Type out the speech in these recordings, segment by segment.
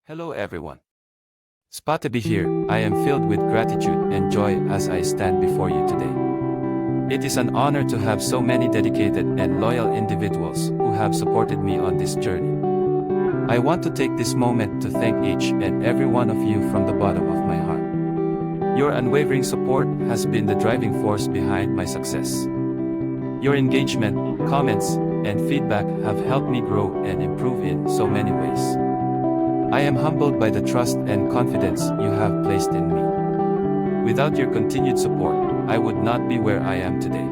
Hello everyone. Spa to be here, I am filled with gratitude and joy as I stand before you today. It is an honor to have so many dedicated and loyal individuals who have supported me on this journey. I want to take this moment to thank each and every one of you from the bottom of my heart. Your unwavering support has been the driving force behind my success. Your engagement, comments, and feedback have helped me grow and improve in so many ways. I am humbled by the trust and confidence you have placed in me. Without your continued support, I would not be where I am today.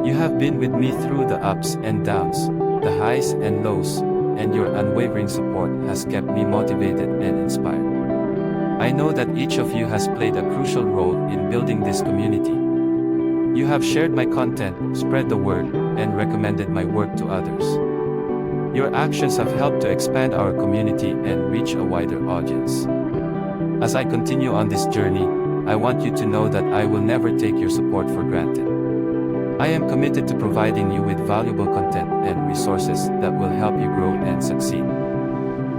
You have been with me through the ups and downs, the highs and lows, and your unwavering support has kept me motivated and inspired. I know that each of you has played a crucial role in building this community. You have shared my content, spread the word, and recommended my work to others. Your actions have helped to expand our community and reach a wider audience. As I continue on this journey, I want you to know that I will never take your support for granted. I am committed to providing you with valuable content and resources that will help you grow and succeed.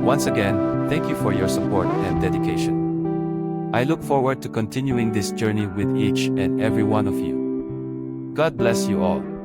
Once again, thank you for your support and dedication. I look forward to continuing this journey with each and every one of you. God bless you all.